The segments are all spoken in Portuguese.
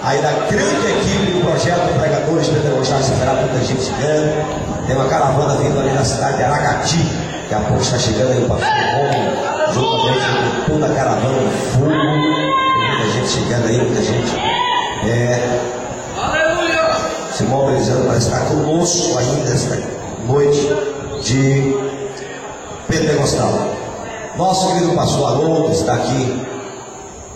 aí da grande equipe do projeto Pregadores Pentecostais, haverá muita gente chegando. Tem uma caravana vindo ali na cidade de Aracati, daqui a pouco está chegando aí o pastor Romo, juntamente com toda a caravana de fogo. Tem muita gente chegando aí, muita gente se mobilizando para estar conosco ainda esta noite de Pentecostal. Nosso querido pastor Haroldo está aqui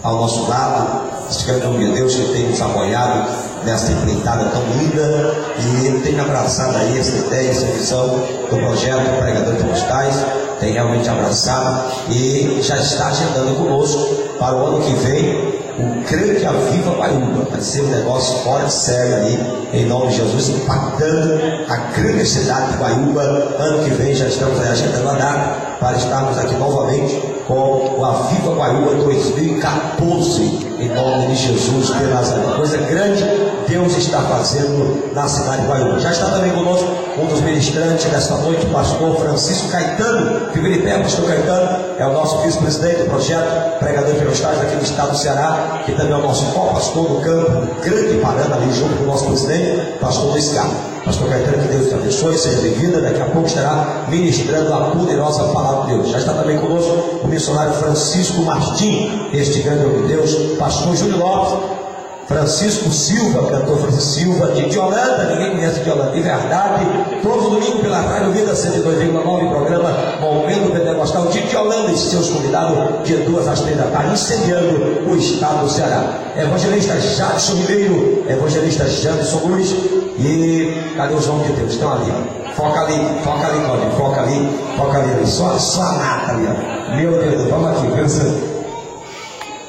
ao nosso lado, este grande homem de Deus que tem nos apoiado nesta empreitada tão linda, e ele tem abraçado aí essa ideia, essa visão do projeto Pregadores Pentecostais, tem realmente abraçado e já está agendando conosco para o ano que vem o grande Aviva Guaiúba. Vai ser um negócio fora de série aí, em nome de Jesus, impactando a grande cidade de Guaiúba. Ano que vem já estamos aí agendando a data para estarmos aqui novamente com o Aviva Guaiúba 2014, em nome de Jesus de Nazaré. Coisa grande Deus está fazendo na cidade de Guaiúba. Já está também conosco um dos ministrantes desta noite, o pastor Francisco Caetano. Fica de pé, pastor Caetano, é o nosso vice-presidente do projeto Pregadores Pentecostais aqui no estado do Ceará, que também é o nosso co-pastor do campo, grande Parana, ali junto com o nosso presidente, pastor Luiz Carlos. Pastor Caetano, que Deus te abençoe, seja bem-vinda. Daqui a pouco estará ministrando a poderosa palavra de Deus. Já está também conosco o missionário Francisco Martim, este grande homem de Deus, pastor Júlio Lopes, Francisco Silva, cantor Francisco Silva, de Holanda. Ninguém conhece de Holanda, de verdade. Todo domingo pela Rádio Vida 102,9, programa Momento Pentecostal de Holanda, e seus convidados de 2 às 3 da tarde, incendiando o estado do Ceará. Evangelista Jadson Ribeiro, evangelista Janderson Luiz, e cadê os homens de Deus? Estão ali, ó. Foca ali, Cláudio, foca ali, só a nata ali, ó. Meu Deus, vamos aqui, pensa.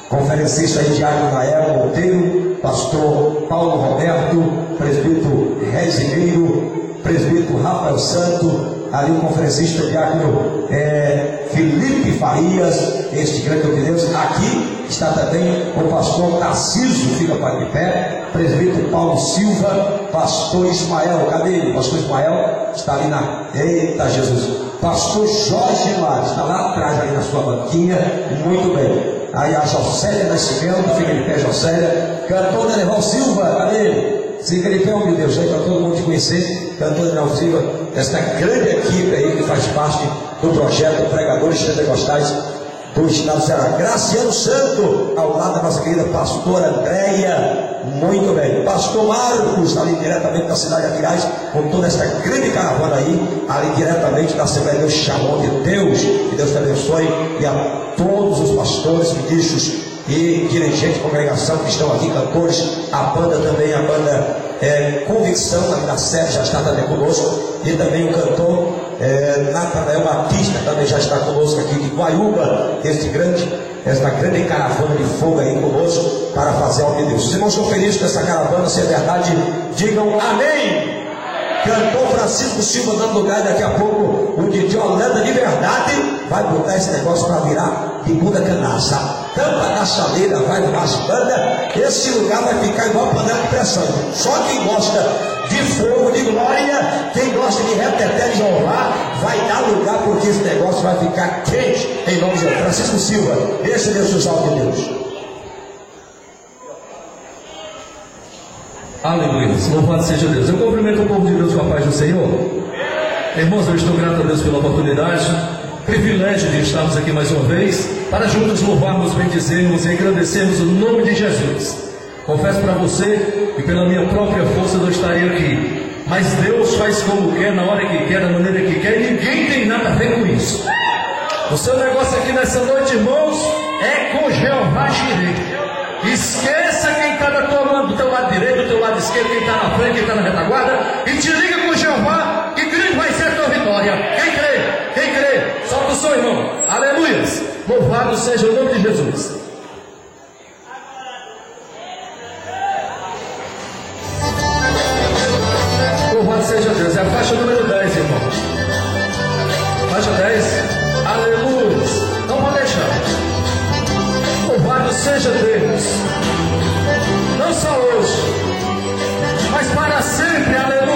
Conferencista aí, Diácono Nael Monteiro, pastor Paulo Roberto, presbítero Rezimeiro, presbítero Rafael Santo, ali o conferencista Diácono Felipe Farias, este grande homem de Deus. Aqui está também o pastor Tarcísio, fica para de pé, presbítero Paulo Silva, pastor Ismael, cadê ele? Pastor Ismael está ali na... Eita Jesus! Pastor Jorge Lares, está lá atrás, ali na sua banquinha, muito bem. Aí a Jocélia Nascimento, fica de pé, Jocélia. Cantor Daniel Silva, cadê ele? Fica de pé, homem de Deus, aí para todo mundo te conhecer. Cantor Daniel Silva, esta grande equipe aí que faz parte do projeto Pregadores Pentecostais do estado do Ceará. Graciano Santo, ao lado da nossa querida pastora Andréia, muito bem. Pastor Marcos, ali diretamente da cidade de Aquiraz, com toda esta grande caravana aí, ali diretamente da Assembleia de Deus, chamou de Deus, que Deus te abençoe, e a todos os pastores, ministros e dirigentes de congregação que estão aqui, cantores, a banda também, a banda Convicção, da sede já está também conosco, e também o cantor Natanael Batista também já está conosco aqui de Guaiúba, esta grande caravana de fogo aí conosco para fazer a obra de Deus. Os irmãos estão felizes com essa caravana, se é verdade, digam amém. Cantor Francisco Silva dando lugar, e daqui a pouco o de Holanda de verdade vai botar esse negócio para virar de bunda canaça. Tampa da chaleira, vai nas bandas, esse lugar vai ficar igual panela de pressão. Só quem gosta de fogo, de glória, quem gosta de reteté de Jeová, vai dar lugar, porque esse negócio vai ficar quente em nome de Deus. Francisco Silva, deixa Deus usar o de Deus. Aleluia, louvado seja Deus. Eu cumprimento o povo de Deus com a paz do Senhor. Irmãos, eu estou grato a Deus pela oportunidade, privilégio de estarmos aqui mais uma vez, para juntos louvarmos, bendizermos e agradecermos o nome de Jesus. Confesso para você que pela minha própria força eu não estaria aqui, mas Deus faz como quer, na hora que quer, da maneira que quer, e ninguém tem nada a ver com isso. O seu negócio aqui nessa noite, irmãos, é com Jeová Jireh. Esqueça quem está do teu lado direito, do teu lado esquerdo, quem está na frente, quem está na retaguarda, e te liga com Jeová, que grande vai ser a tua vitória. Quem crê, solta o seu irmão. Aleluias, louvado seja o nome de Jesus. Louvado seja Deus, é a faixa número 10, irmãos. Faixa 10, aleluia. Não pode deixar. Louvado seja Deus, não só hoje, mas para sempre, aleluia.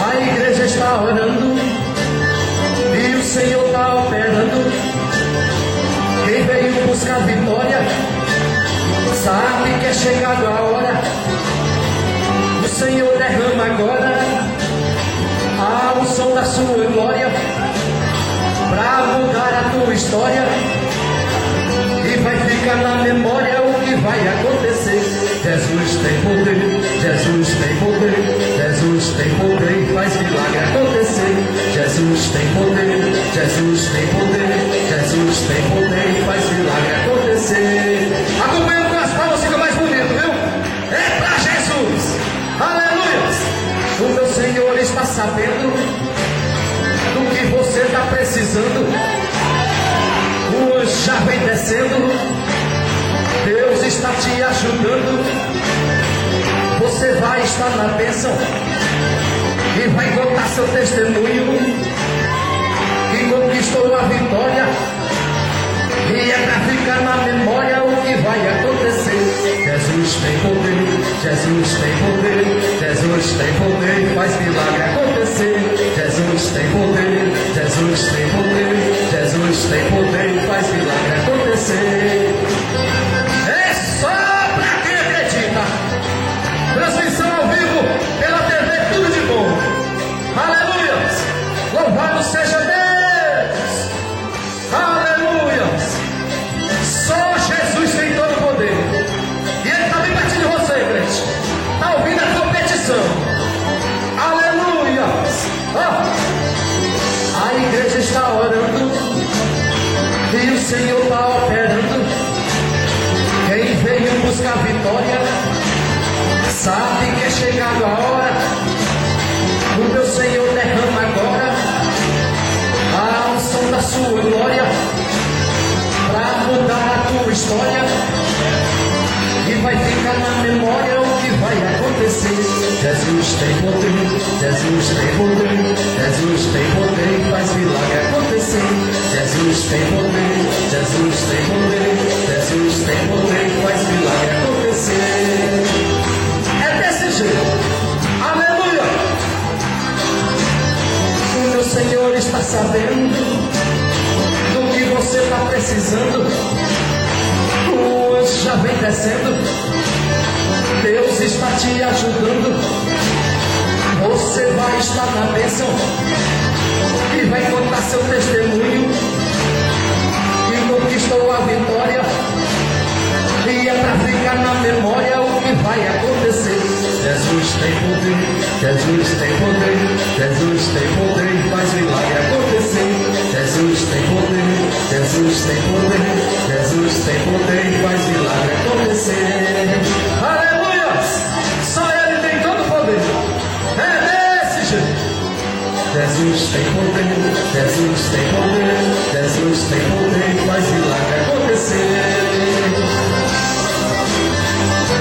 A igreja está orando e o Senhor está operando. busca a vitória, sabe que é chegado a hora. O Senhor derrama agora a unção da sua glória para mudar a tua história, e vai ficar na memória o que vai acontecer. Jesus tem poder, Jesus tem poder, Jesus tem poder e faz milagre acontecer. Jesus tem poder, Jesus tem poder, Jesus tem poder e faz milagre acontecer. Acompanha com as palmas, fica mais bonito, viu? É pra Jesus, aleluia. O meu Senhor está sabendo do que você está precisando. O anjo já vem descendo, Deus está te ajudando. Você vai estar na bênção e vai contar seu testemunho que conquistou a vitória, e é para ficar na memória o que vai acontecer. Jesus tem poder, Jesus tem poder, Jesus tem poder e faz milagre acontecer. Jesus tem poder, Jesus tem poder, Jesus tem poder e faz milagre acontecer. É só para quem acredita. Transmissão ao vivo pela TV, tudo de bom. Aleluia. Louvado seja Deus. Aleluia. Só Jesus tem todo o poder. E Ele está bem pertinho de você, crente. Está ouvindo a tua petição. Aleluia. A igreja está orando e o Senhor está operando. Quem veio buscar vitória sabe que é chegado a hora. O meu Senhor derrama agora a unção da sua glória para mudar a tua história, e vai ficar na memória o que vai acontecer. Jesus tem poder, Jesus tem poder, Jesus tem poder e faz milagre acontecer. Jesus tem poder, Jesus tem poder, Jesus tem poder e faz milagre acontecer. É desse jeito, aleluia. O meu Senhor está sabendo do que você está precisando. O anjo já vem descendo, Deus está te ajudando. Você vai estar na bênção e vai contar seu testemunho que conquistou a vitória, e é para ficar na memória o que vai acontecer. Jesus tem poder, Jesus tem poder, Jesus tem poder e faz milagre acontecer. Jesus tem poder, Jesus tem poder, Jesus tem poder e faz milagre acontecer. Aleluia! Só Ele tem todo o poder. É desse jeito. Jesus tem poder, Jesus tem poder, Jesus tem poder e faz milagre acontecer.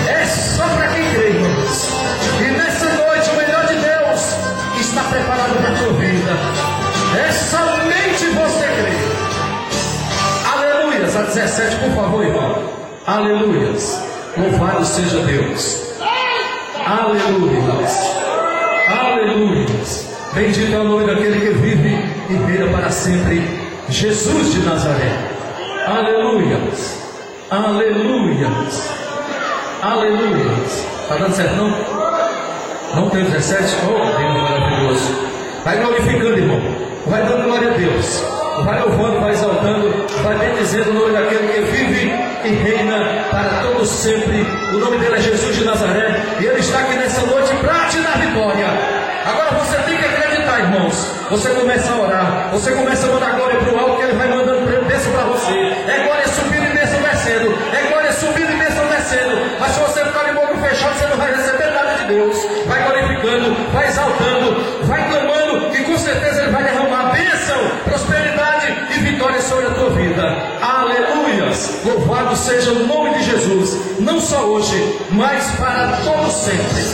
É só para quem crê, irmãos. E nessa noite o melhor de Deus está preparado para a tua vida. É somente você crer. Aleluias. A 17, por favor, irmão. Aleluias. Louvado seja Deus. Aleluias. Aleluias. Bendito é o nome daquele que vive e reina para sempre, Jesus de Nazaré. Aleluias. Aleluias. Aleluias. Está dando certo não? Não tem 17? Oh, Deus maravilhoso. Vai glorificando, irmão. Vai dando glória a Deus. Vai louvando, vai exaltando, vai bendizendo o nome daquele que vive e reina para todos sempre. O nome dele é Jesus de Nazaré, e Ele está aqui nessa noite para te dar vitória. Agora você tem que acreditar, irmãos. Você começa a orar, você começa a mandar glória para o alto, que Ele vai mandando bênção para você. É glória subindo e bênção descendo. É glória subindo e bênção descendo. Mas se você ficar de boca fechada, você não vai receber nada de Deus. Vai glorificando, vai exaltando, vai clamando, e com certeza Ele vai derramar bênção, prosperidade e vitória sobre a tua vida. Aleluias! Louvado seja o nome de Jesus, não só hoje, mas para todo sempre.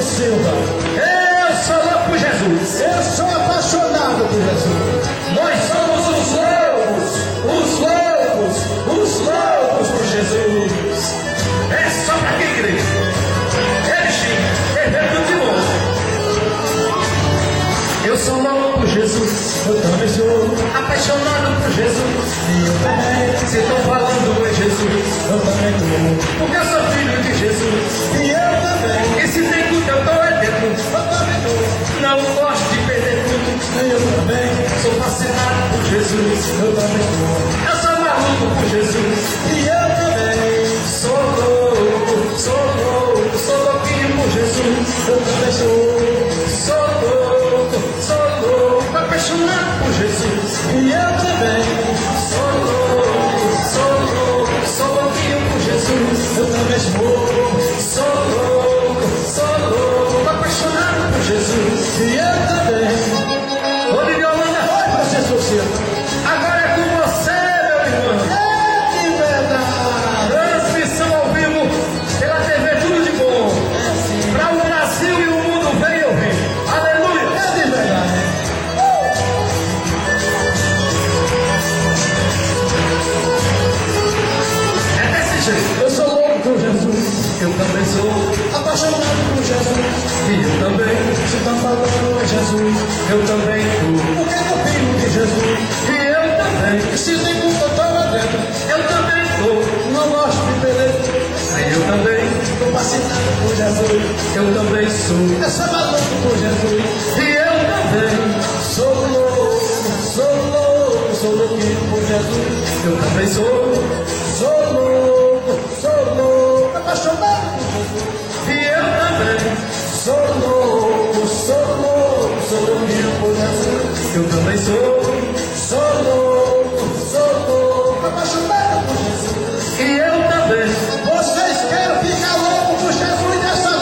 Silva. Eu sou louco por Jesus. Eu sou apaixonado por Jesus. Nós somos os loucos por Jesus. É só para quem crê. Ele chega, perdeu tudo de novo. Eu sou louco por Jesus. Eu também sou. apaixonado por Jesus. E eu também, Se estão falando em Jesus, eu também tô. porque eu sou filho de Jesus. E eu também, E se tem tudo, eu tô é dentro. eu também tô. Não gosto de perder tudo. E eu também, Sou fascinado por Jesus. eu também tô. Eu sou maluco por Jesus. E eu também, Sou louco, sou louquinho por Jesus. eu também sou. Sou louco, apaixonado por Jesus. E eu também, Sou louco, sou louquinho por Jesus. eu também sou. Sou louco, apaixonado por Jesus. E eu também. Ô, Lili Holanda, Oi, pastor Silva. agora é com você, meu irmão. É de verdade. Transmissão ao vivo pela TV Tudo de Bom. Para o Brasil e o mundo vem e ouvir. Aleluia. É de verdade. É desse jeito. Eu sou louco por Jesus. Eu também sou. Apaixonado por Jesus. E eu também. Se tá falando é Jesus. Eu também sou. Porque é filho de Jesus. E eu também. E se tem culpa, eu tô lá dentro. Eu também sou. Não gosto de perder. Aí eu também. Tô fascinado por Jesus. Eu também sou. Eu sou maluco por Jesus. E eu também. Sou louco, sou louquinho por Jesus. Eu também sou. Sou louco, apaixonado por Jesus. E eu também. Sou louco, sou louquinho por Jesus. Eu também sou. Sou louco, apaixonado por Jesus. E eu também. Vocês querem ficar loucos por Jesus dessa vez?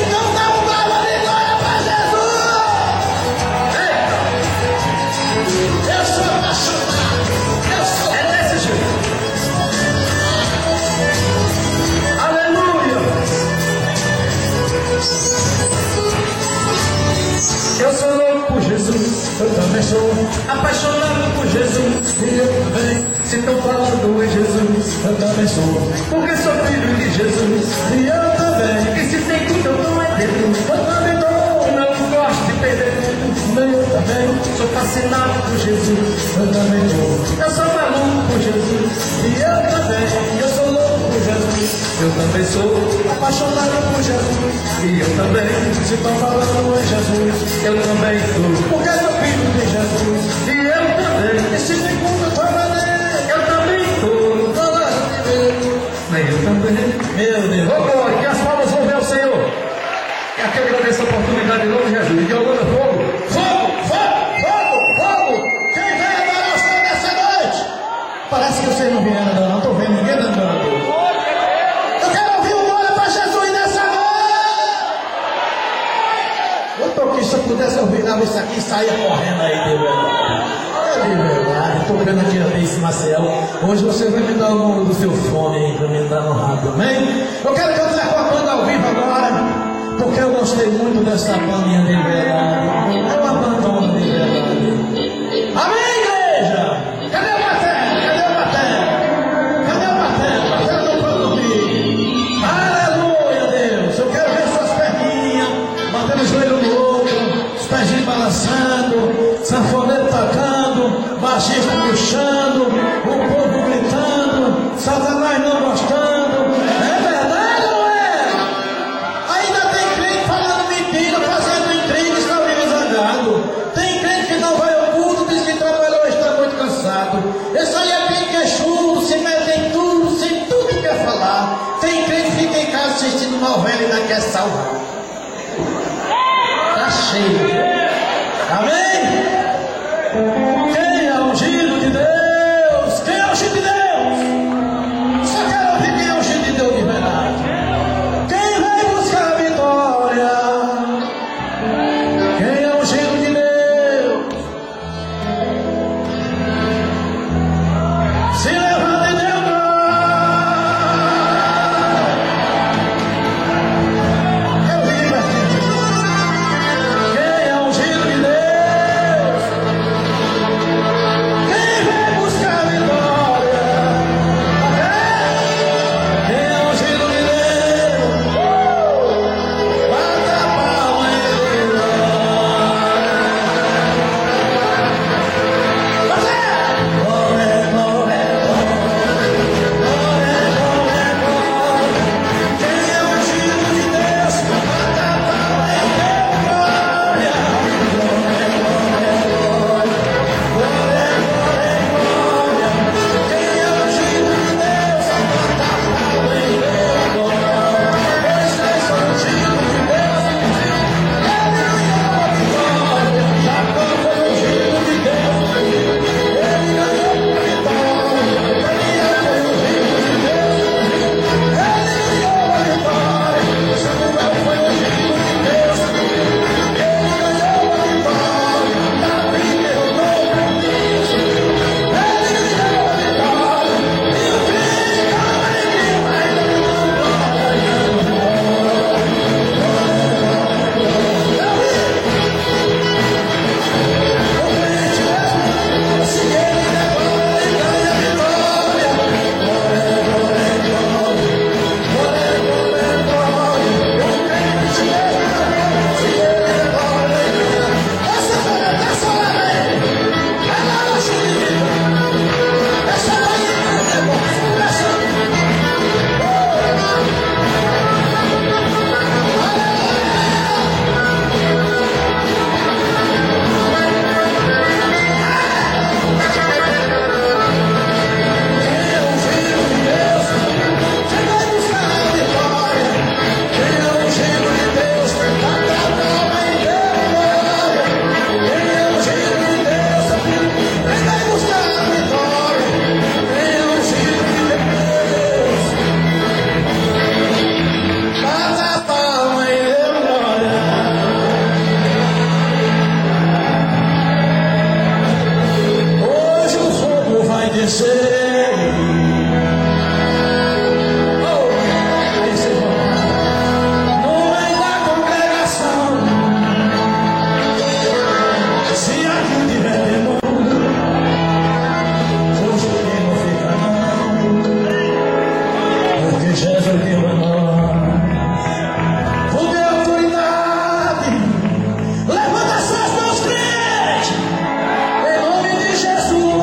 Então dá um brava de glória para Jesus! Eu sou apaixonado, eu sou. É desse jeito. Aleluia. Eu sou louco por Jesus. Eu também sou, Apaixonado por Jesus. e eu também, Se estão falando em Jesus, eu também sou, porque sou filho de Jesus. e eu também, E se tem tudo, eu tô é dentro. eu também dou, Não gosto de perder tudo. eu também, Sou fascinado por Jesus. eu também dou, Eu sou maluco por Jesus. e eu também, eu sou louco por Jesus, Eu também sou. apaixonado por Jesus, E eu também. se estão falando em Jesus, Eu também sou. porque sou filho de Jesus, E eu também. e se tem culpa, eu tô lá dentro, Eu também sou. tô lá dentro. Mas eu também. Meu Deus. Ô glória, que as palmas vão ver o Senhor. É que eu agradeço a oportunidade em nome de Jesus. E Holanda, fogo. Fogo! Quem vem adorar o Senhor nessa noite? Parece que vocês não vieram adorar, não tô vendo ninguém andando. Eu quero ouvir um glória para Jesus nessa noite! Eu tô aqui, se eu pudesse ouvir isso aqui, saia correndo aí, de verdade. É de verdade, tô vendo aqui a Deice Maciel. Hoje você vai me dar o nome do seu fome aí, pra me dar no rádio, amém? Eu quero cantar com a banda ao vivo agora, porque eu gostei muito dessa bandinha de verdade. É uma bandona de verdade. Amém, igreja? Cadê o batera? Cadê o batera? Cadê o batera? O batera não pode dormir. Aleluia, Deus. Eu quero ver suas perninhas, batendo o joelho no outro, os pezinhos balançando, sanfoneiro tocando, baixista puxando, o povo gritando, Satanás não gostando. É verdade ou não é? Ainda tem crente falando mentira, fazendo intriga, está vivo zangado. Tem crente que não vai ao culto, diz que trabalhou e está muito cansado. Esse aí é bem queixudo, se mete em tudo, sem tudo que quer falar. Tem crente que fica em casa assistindo novela e ainda quer salvar. Tá cheio. Amém? Quem é ungido de Deus? Quem é ungido de Deus? Só quero ouvir quem é ungido de Deus de verdade. Quem vai buscar a vitória? Quem é ungido de Deus? Se levanta e dê glória. descer. Aí vocês vão no meio da congregação. Se aqui tiver demônio, hoje quem não fica não, porque Jesus que vai nós. Porque a autoridade levanta as suas mãos crentes, em nome de Jesus.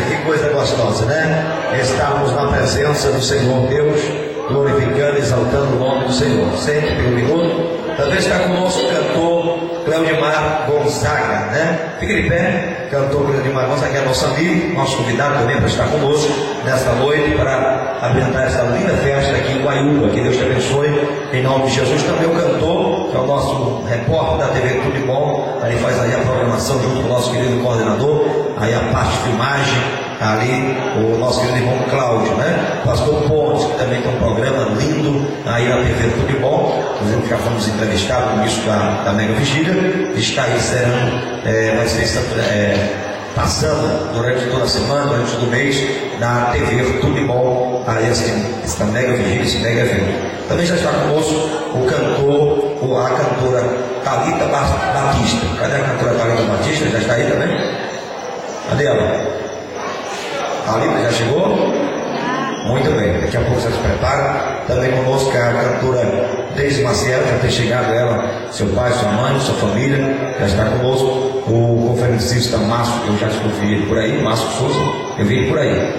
que coisa gostosa, né? Estarmos na presença do Senhor Deus, glorificando e exaltando o nome do Senhor. Sempre tem um minuto. Também está conosco o cantor Cleudimar Gonzaga, né? Fica de pé, cantor Cleudimar Gonzaga, que é nosso amigo, nosso convidado também para estar conosco nesta noite, para apresentar esta linda festa aqui em Guaiúba. Que Deus te abençoe, em nome de Jesus. Também o cantor, que é o nosso repórter da TV Tudo de Bom, ele faz aí a programação junto com o nosso querido coordenador, aí a parte de filmagem, ali o nosso querido irmão Cláudio, né? Pastor Pontes, que também tem um programa lindo aí na TV Tudo de Bom. Inclusive já fomos entrevistados no início da Mega Vigília. Está aí vai ser passando durante toda a semana, durante todo o mês, na TV Tudo de Bom, aí esta Mega Vigília, esse Mega Evento. Também já está conosco o cantor, a cantora Thalita Batista. Cadê a cantora Thalita Batista? Já está aí também? Cadê ela? Thalita já chegou? Muito bem, daqui a pouco você se prepara. Também conosco a cantora Deise Maciel, já tem chegado ela, seu pai, sua mãe, sua família, já está conosco. O conferencista Márcio, eu já escrevi ele por aí, Márcio Souza, eu vi ele por aí.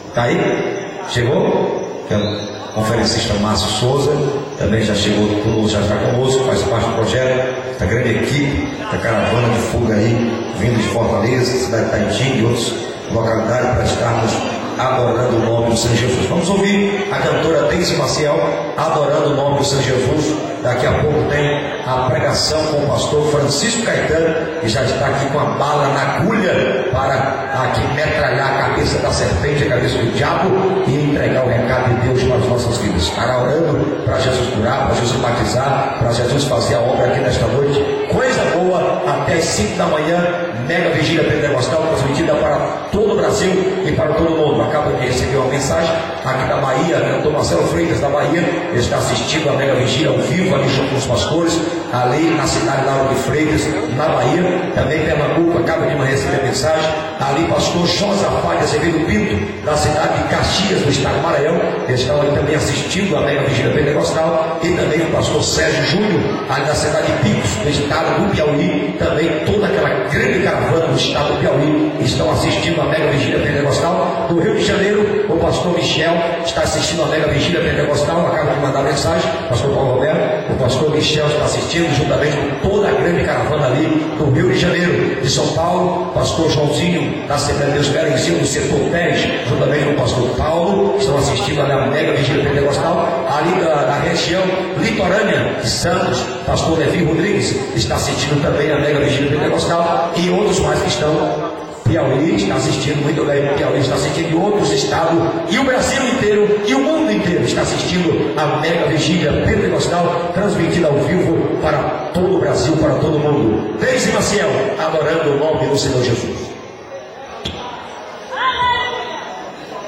Está aí? Chegou? Que é o conferencista Márcio Souza, também já chegou conosco, já está conosco, faz parte do projeto, da grande equipe, da caravana de fuga aí, vindo de Fortaleza, cidade de Taitim e outros localidades, para estarmos adorando o nome do Senhor Jesus. Vamos ouvir a cantora Deise Maciel adorando o nome do Senhor Jesus. Daqui a pouco tem a pregação com o pastor Francisco Caetano, que já está aqui com a bala na agulha para aqui metralhar a cabeça da serpente, a cabeça do diabo, e entregar o recado de Deus para as nossas vidas. Estará orando para Jesus curar, para Jesus batizar, para Jesus fazer a obra aqui nesta noite. Coisa boa, até as 5 da manhã, Mega Vigília Pentecostal, transmitida para todo o Brasil e para todo o mundo. Acabo de receber uma mensagem aqui da Bahia, o doutor Marcelo Freitas da Bahia, ele está assistindo a Mega Vigília ao vivo, ali junto com os pastores, ali na cidade de Lauro de Freitas, na Bahia. Também Pernambuco, acaba de receber mensagem, ali pastor Josafá de Azevedo Pinto, da cidade de Caxias, do estado do Maranhão, eles estão ali também assistindo a Mega Vigília Pentecostal. E também o pastor Sérgio Júnior, ali da cidade de Picos, do estado do Piauí, também toda aquela grande caravana do estado do Piauí estão assistindo a Mega Vigília Pentecostal. Do Rio de Janeiro, o pastor Michel está assistindo a Mega Vigília Pentecostal, acaba de mandar mensagem, pastor Paulo Roberto, o pastor Michel está assistindo, juntamente com toda a grande caravana ali do Rio de Janeiro. De São Paulo, pastor Joãozinho, da Assembleia de Deus Berenzinho, do setor 10, juntamente com o pastor Paulo, estão assistindo a Mega Vigília Pentecostal. Ali da região litorânea de Santos, pastor Levi Rodrigues está assistindo também a Mega Vigília Pentecostal, e outros mais que estão. Piauí está assistindo, muito bem, Piauí está assistindo, e outros estados, e o Brasil inteiro, e o mundo inteiro está assistindo a Mega Vigília Pentecostal, transmitida ao vivo para todo o Brasil, para todo o mundo. Deise Maciel, adorando o nome do Senhor Jesus.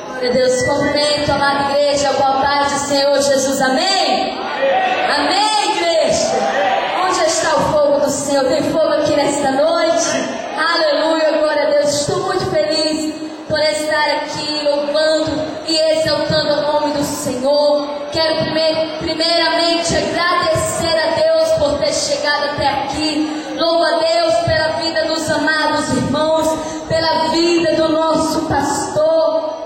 Glória a Deus, cumprimento, amada igreja, com a paz do Senhor Jesus, amém? Amém, igreja? Onde está o fogo do Senhor? Tem fogo aqui nesta noite? Aleluia, glória a Deus. Estou muito feliz por estar aqui louvando e exaltando o nome do Senhor. Quero primeiramente agradecer a Deus por ter chegado até aqui. Louvo a Deus pela vida dos amados irmãos, pela vida do nosso pastor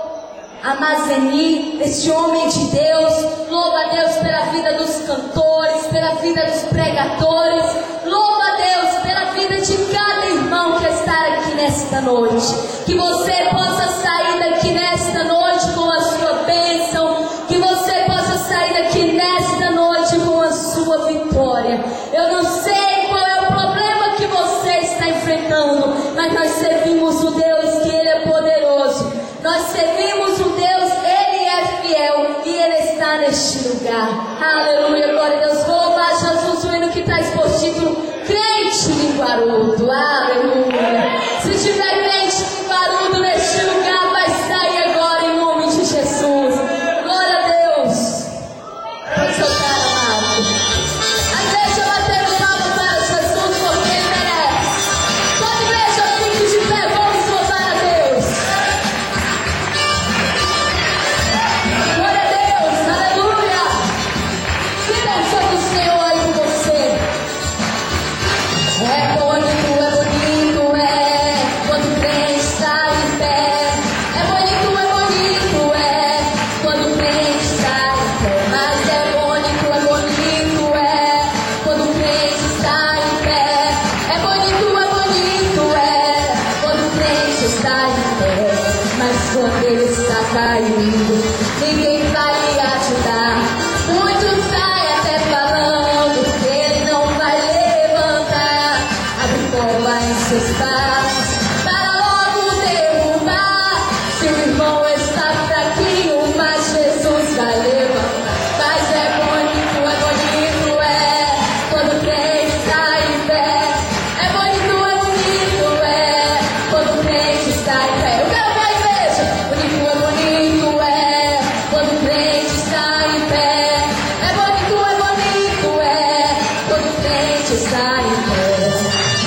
Amazeni, esse homem de Deus. Louvo a Deus pela vida dos cantores, pela vida dos pregadores. Louvo a Deus pela vida de cada irmão que está aqui nesta noite. Que você possa sair daqui nesta noite com a sua bênção. Que você possa sair daqui nesta noite com a sua vitória. Eu não sei qual é o problema que você está enfrentando, mas nós servimos o Deus que Ele é poderoso. Nós servimos o Deus, Ele é fiel e Ele está neste lugar. Aleluia, glória a Deus. Vou louvar Jesus, o hino que traz por título Crente Linguarudo. Aleluia. Se tiver crente linguarudo neste lugar, vai sair agora em nome de Jesus. Glória a Deus. Pode soltar, amado. A igreja batendo palmas para Jesus, porque Ele merece. Toda igreja fique de pé, vamos louvar a Deus. Glória a Deus, aleluia. quando ele está caído, ninguém vai lhe ajudar. Muitos saem até falando que ele não vai levantar. Abre cova em seus passos para logo derrubar. Se o irmão está fraquinho, mas Jesus vai levantar. Mas é bonito, quando o crente está em pé. É bonito, quando o crente está em pé. Eu quero pra igreja. Bonito, quando o crente está em pé. É bonito, quando o crente está em pé.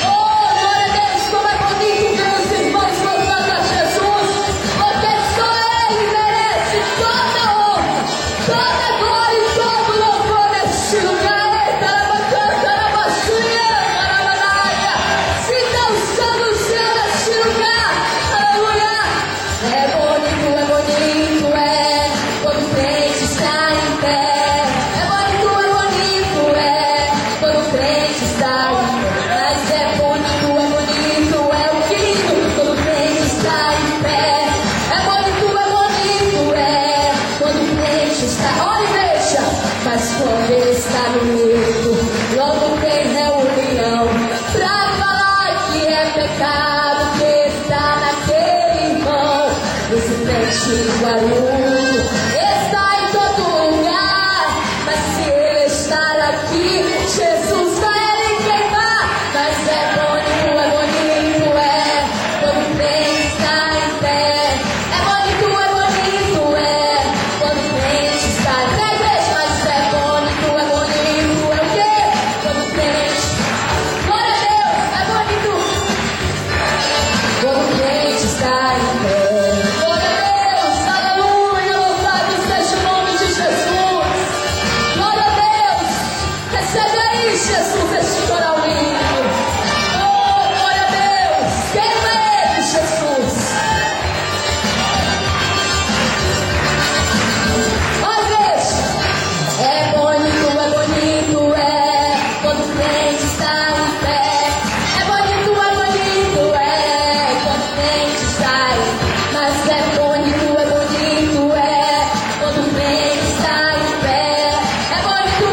Oh, glória a Deus, como é bonito ver os irmãos louvando a Jesus, porque só Ele merece toda a honra, toda a glória e todo o louvor neste lugar. Sinta o sangue do Senhor neste lugar. Aleluia. É bonito, quando o crente está em pé. É bonito, quando o crente está em pé. Mas é bonito, é o querido, quando o crente está em pé. É bonito, quando o crente está. Olha e veja, mas quando ele está no meio, logo tem reunião pra falar que é pecado que está naquele irmão. Esse crente barulho está em todo lugar, mas se ele estar aqui, Jesus vai ele queimar. Mas é bonito, quando o crente está em pé. É bonito, quando o crente está em pé, igreja. Mas é bonito, é o quê? Quando o crente, glória a Deus, é bonito, quando o crente está em pé. Glória a Deus, aleluia, louvado seja o nome de Jesus. Glória a Deus, recebe aí, Jesus, este coral lindo. Oh, glória a Deus, queima ele, Jesus. Olha, veja, é bonito, quando o crente está em pé. É bonito, quando o crente está em pé. Mas é bonito, quando o crente está em pé. É bonito,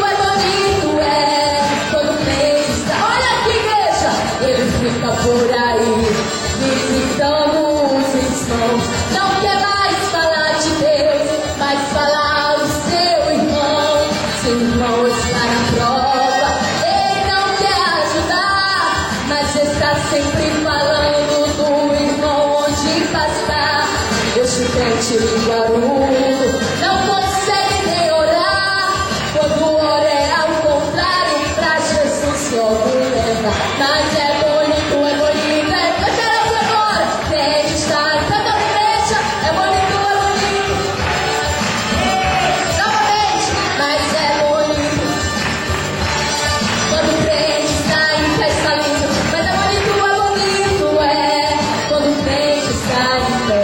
quando o crente está. Olha aqui, igreja, ele fica por aí visitando os irmãos. Não quer mais falar de Deus, mas falar o seu irmão. Seu irmão está na prova, ele não quer ajudar, mas está sempre falando do irmão onde passar. Este crente barulho não consegue nem orar, quando ora é ao contrário, pra Jesus se leva. Mas é bonito, eu quero ver agora. Crente está em cada igreja, é bonito, novamente. Mas é bonito, quando o crente está em pé, está lindo. Mas é bonito, quando o crente está em pé.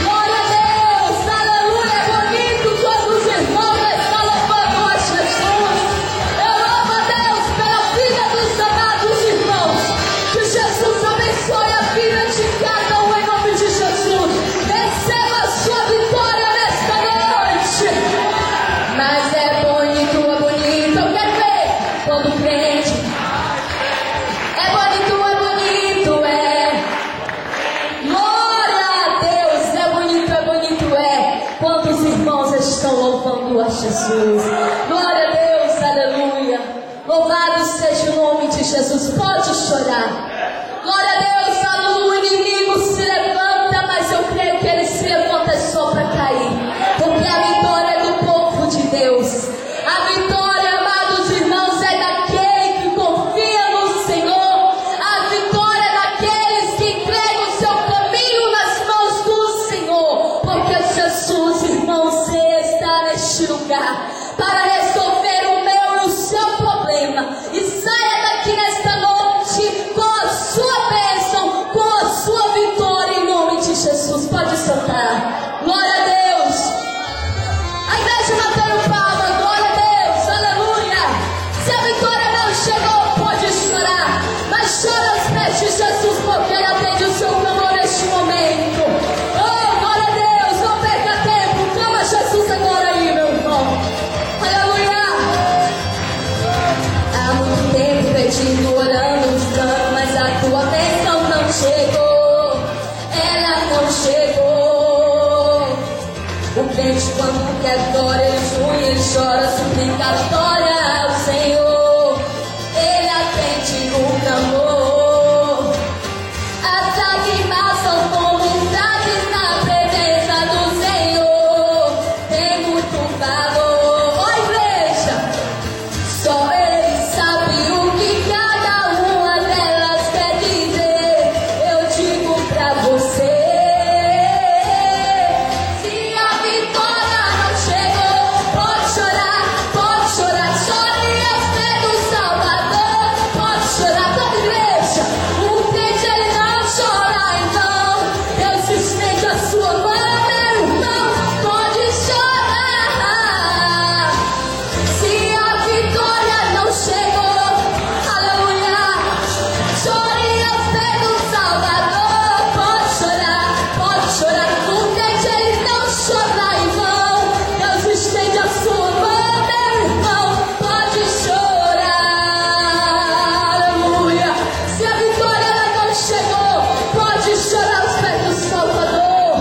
Glória a Deus, aleluia, é bonito quando os irmãos estão louvando a Jesus. Eu louvo a Deus pela vida dos amados irmãos. Que Jesus abençoe a vida de cada um em nome de Jesus. Receba a sua vitória nesta noite. Mas é bonito, eu quero ver quando o crente. É bonito, glória a Deus, é bonito, quando os irmãos estão louvando a Jesus. Glória a Deus, aleluia. Louvado seja o nome de Jesus. Pode chorar. Glória a Deus, aleluia. O inimigo se levanta, mas eu creio que ele se levanta só para cair, porque a vitória é do povo de Deus. A vitória, amados irmãos, é daquele que confia no Senhor. A vitória é daqueles que entregam o seu caminho nas mãos do Senhor, porque Jesus, irmãos, está neste lugar para resolver o meu e o seu problema. E saia daqui nesta noite com a sua bênção, com a sua vitória em nome de Jesus. Pode soltar. Glória a Deus. A igreja batendo palma. Glória a Deus. Aleluia. Se a vitória não chegou, pode chorar. Mas chora aos pés de Jesus, porque Ele atende o seu clamor neste momento. Oh, não chegou. O crente quando quer glória, ele junha, ele chora, suplicatória ao Senhor. Ele atende o clamor. As lágrimas são como frases na presença do Senhor. Tem muito valor. Ó igreja, só Ele sabe o que cada uma delas quer dizer. Eu digo pra você, se a vitória não chegou, pode chorar, chore aos pés do Salvador. Pode chorar toda igreja, o crente ele não chora em vão. Deus estende a sua mão, meu irmão, pode chorar. Se a vitória não chegou, aleluia, chore aos pés do Salvador. Pode chorar, o crente ele não chora em vão. Deus estende a sua mão, meu irmão, pode chorar, aleluia. Se a vitória ela não chegou, pode chorar aos pés do Salvador.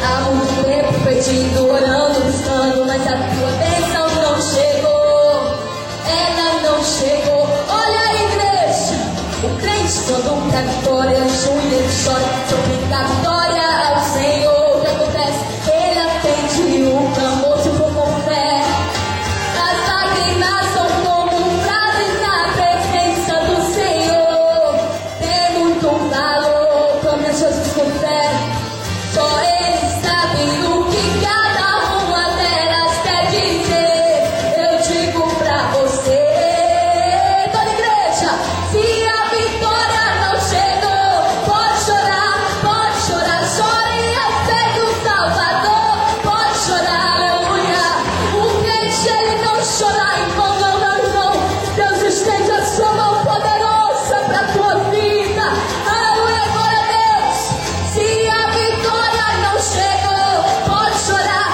Há muito tempo pedindo, orando, buscando, mas a tua bênção não chegou. Ela não chegou. Olha a igreja, o crente quando quer vitória, junha, ele chora, suplica a vitória ao Senhor. O que acontece? Ele atende o clamor, se for com fé. As lágrimas são como frases na presença do Senhor. Tem muito valor, clame a Jesus com fé. Só Ele sabe o que cada uma delas quer dizer. Eu digo pra você, toda igreja, se a vitória não chegou, pode chorar, chore aos pés do Salvador. Pode chorar, aleluia. O crente ele não chora em vão, não, meu irmão. Deus estende a sua mão poderosa pra tua vida, aleluia, glória a Deus. Se a vitória não chegou, pode chorar,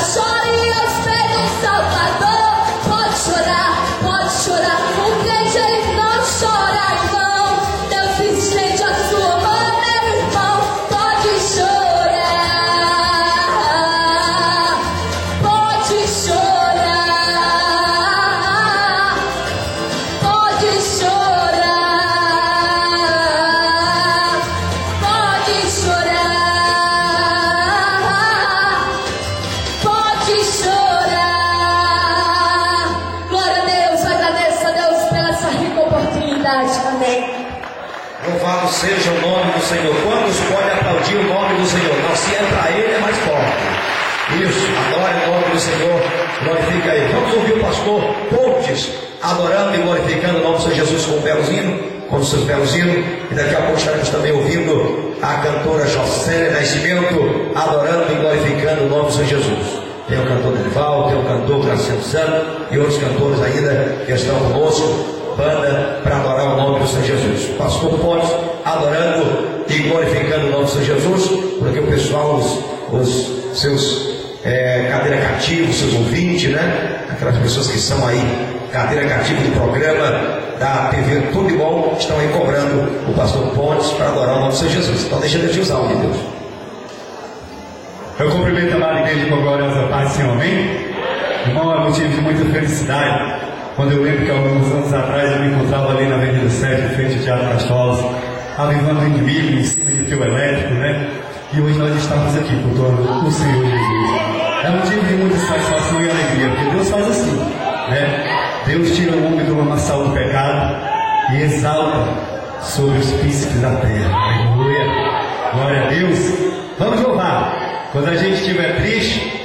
chore aos pés do Salvador. Pode chorar, o crente ele não chora em vão. Deus estende a sua mão, meu irmão, pode chorar, pode chorar, pode chorar, pode chorar. Glória a Deus, agradeça a Deus pela essa rica oportunidade. Amém. Louvado seja o nome do Senhor. Quantos podem aplaudir o nome do Senhor? Não, se é para Ele é mais forte. Isso, adore o nome do Senhor, glorifica Ele. Vamos ouvir o pastor Pontes adorando e glorificando o nome do Senhor Jesus com os seus belos hinos. E daqui a pouco estaremos também ouvindo a cantora Jocélia Nascimento adorando e glorificando o nome do Senhor Jesus. Tem o cantor Derival, tem o cantor Graciano Santos e outros cantores ainda que estão conosco. Banda para adorar o nome do Senhor Jesus. Pastor Pontes adorando e glorificando o nome do Senhor Jesus, porque o pessoal, os seus cadeira cativa, os seus ouvintes, né? Aquelas pessoas que são aí cadeira cativa do programa da TV Tudo de Bom, estão aí cobrando o pastor Pontes para adorar o nome do Senhor Jesus. Então deixa Deus te usar, meu Deus. Eu cumprimento a amada igreja com gloriosa paz, Senhor, amém? Irmão, é motivo de muita felicidade. Quando eu lembro que alguns anos atrás eu me encontrava ali na Avenida 7, em frente ao Teatro Castolas, avivando o inimigo em cima de fio elétrico, né? E hoje nós estamos aqui cultuando o Senhor Jesus. É motivo de muita satisfação e alegria, porque Deus faz assim, né? Deus tira o homem do lamaçal do pecado e exalta sobre os príncipes da terra. Aleluia! Glória a Deus! Vamos louvar! Quando a gente estiver triste,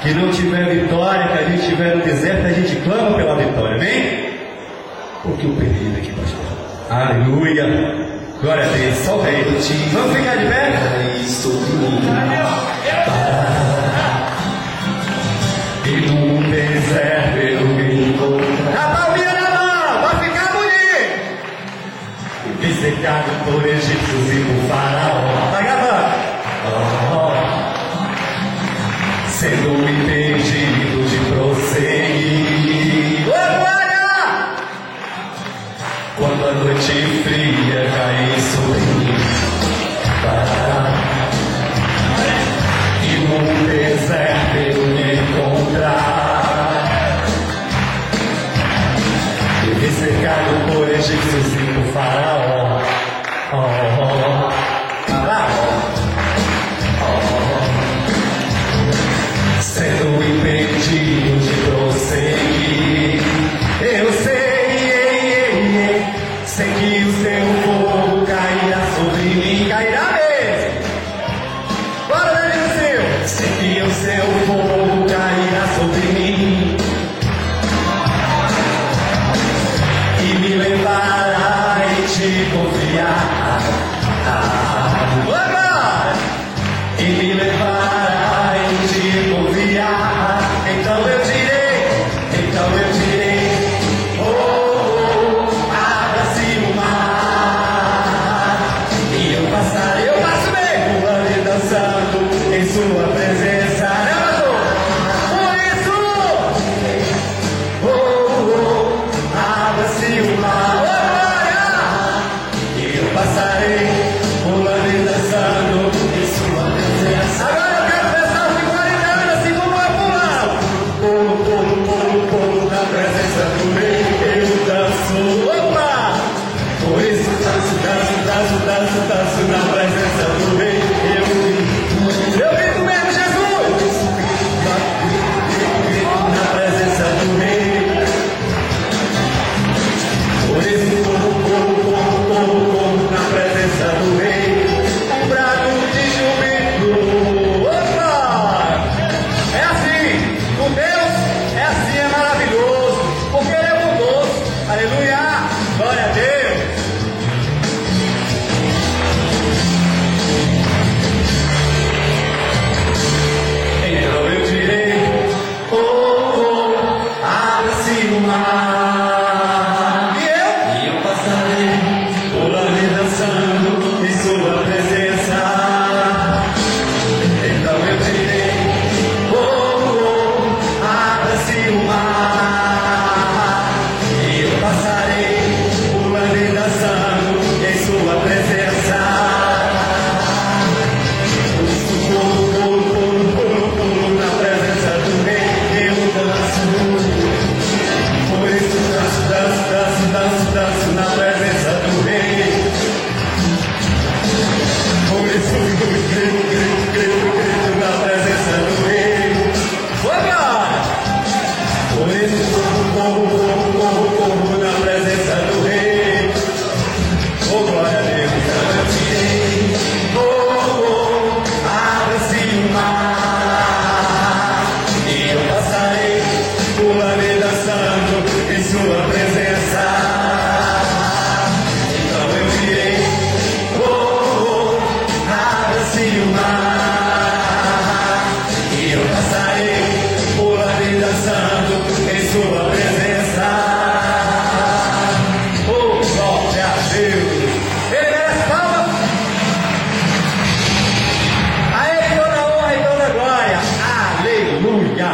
que não tiver vitória, que a gente estiver no deserto, a gente clama pela vitória, amém? Porque o período aqui, pastor. Aleluia! Glória a Deus, solta aí. Vamos ficar de pé? E no deserto eu me encontrar. A palminha na mão, vai ficar bonito. E secado por egípcios e por faraó. Vai gravando. Sendo impedido de prosseguir. Glória! Quando a noite fria cair sobre mim, o seu fogo cairá sobre mim e me levará e te confiar. E me levará e te confiar. Então eu direi, abra-se o mar e eu passarei, eu passo bem, pulando e dançando em sua presença. Por isso, abra-se o mar e eu passarei, pulando e dançando em sua presença. Agora eu quero ver essa figurinha assim como eu pulo na presença do rei, eu danço. Opa! Por isso danço na presença do rei, eu vivo mesmo, Jesus! Na presença do rei. Por isso na presença do rei, um brado de júbilo. Opa! É assim, com Deus é assim, é maravilhoso, porque Ele é bondoso. Aleluia! Glória a Deus! Então eu direi, abra-se o mar e eu passarei, pulando e dançando em sua presença. Então eu direi, abra-se o mar e eu passarei, pulando e dançando em sua presença. Pulo na presença do rei, eu danço. Por isso danço na presença do rei. Por isso grito na presença do rei. Opa! Por isso corro na presença do rei. Oh, glória a Deus! Eu tirei, abra-se o mar e eu passarei, pulando e dançando em sua presença. Então eu direi, abra-se o mar e eu passarei, pulando e dançando em sua presença. Oh, glória a Deus! Ele merece palmas. A Ele toda honra e toda glória. Aleluia!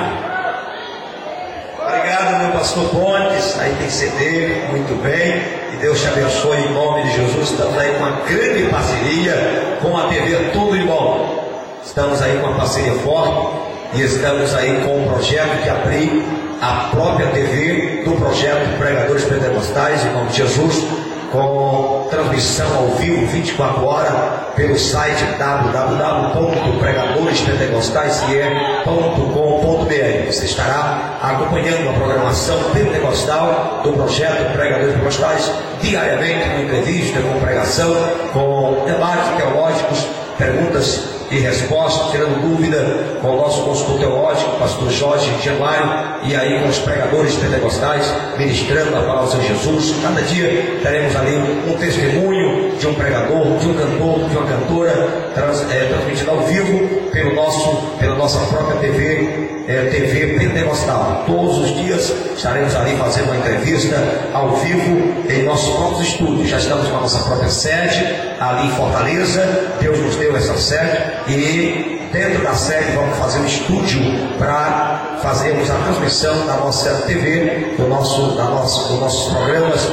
Obrigado, meu pastor Pontes. Aí tem CD, muito bem. Que Deus te abençoe em nome de Jesus. Estamos aí com uma grande parceria com a TV Tudo de Bom. Estamos aí com uma parceria forte e estamos aí com um projeto de abrir a própria TV do projeto Pregadores Pentecostais, em nome de Jesus, com transmissão ao vivo 24 horas pelo site www.pregadorespentecostais.com.br. Você estará acompanhando a programação pentecostal do projeto Pregadores Pentecostais diariamente, com entrevista, com pregação, com debates teológicos, perguntas e respostas, tirando dúvida com o nosso consultor teológico, pastor Jorge Januário, e aí com os pregadores pentecostais, ministrando a palavra do Senhor Jesus. Cada dia teremos ali um testemunho de um pregador, de um cantor, de uma cantora, transmitido ao vivo pela nossa própria TV Pentecostal. Todos os dias estaremos ali fazendo uma entrevista ao vivo em nossos próprios estúdios. Já estamos com a nossa própria sede ali em Fortaleza. Deus nos deu essa sede e dentro da sede vamos fazer um estúdio para fazermos a transmissão da nossa TV, dos nossos programas.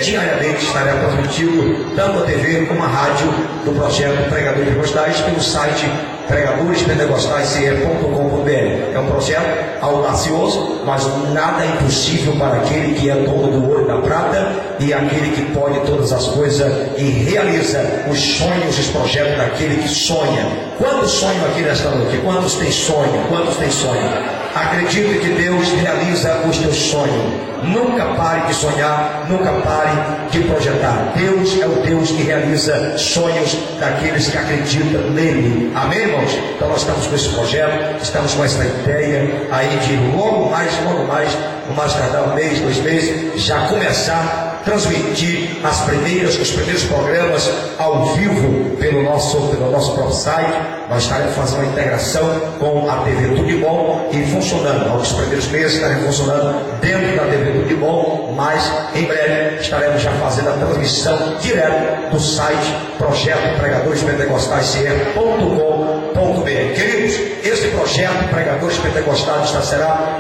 Diariamente estará transmitido tanto a TV como a rádio do projeto Pregadores Pentecostais pelo site pregadorespentecostais.com.br. É um projeto audacioso, mas nada é impossível para aquele que é dono do ouro e da prata e aquele que pode todas as coisas e realiza os sonhos e os projetos daquele que sonha. Quantos sonham aqui nesta noite? Quantos têm sonho? Quantos têm sonho? Acredite que Deus realiza os teus sonhos. Nunca pare de sonhar, nunca pare de projetar. Deus é o Deus que realiza sonhos daqueles que acreditam nele. Amém, irmãos? Então nós estamos com esse projeto, estamos com essa ideia aí de logo mais, no mais tardar 1 mês, 2 meses, já começar a transmitir os primeiros programas ao vivo pelo nosso próprio site. Nós estaremos fazendo uma integração com a TV Tudo de Bom e funcionando. Nos primeiros meses estaremos funcionando dentro da TV Tudo de Bom, mas em breve estaremos já fazendo a transmissão direto do site Projeto Pregadores Pentecostais CR.com.br. Queridos, esse projeto Pregadores Pentecostais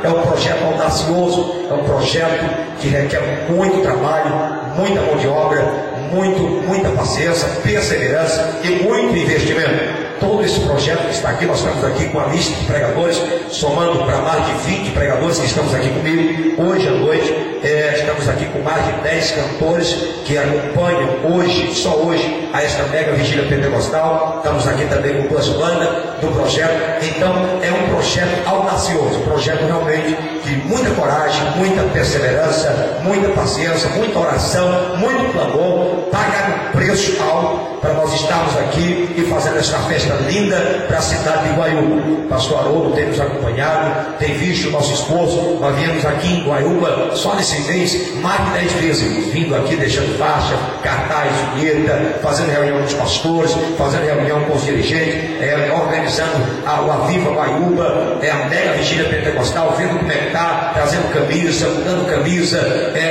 é um projeto audacioso, é um projeto que requer muito trabalho, muita mão de obra, muita paciência, perseverança e muito investimento. Todo esse projeto que está aqui, nós estamos aqui com a lista de pregadores, somando para mais de 20 pregadores que estamos aqui comigo. Hoje à noite, estamos aqui com mais de 10 cantores que acompanham só hoje, a esta mega vigília pentecostal. Estamos aqui também com duas bandas do projeto. Então, é um projeto audacioso, um projeto realmente de muita coragem, muita perseverança, muita paciência, muita oração, muito clamor, pagar um preço alto para nós estarmos aqui e fazendo esta festa linda para a cidade de Guaiúba. Pastor Haroldo tem nos acompanhado, tem visto o nosso esposo. Nós viemos aqui em Guaiúba só nesse mês mais de 10 vezes, vindo aqui deixando faixa, cartaz, vinheta, fazendo reunião com os pastores, fazendo reunião com os dirigentes, organizando o Aviva Guaiúba, a mega vigília pentecostal, vendo como é que está, trazendo camisa, mudando camisa,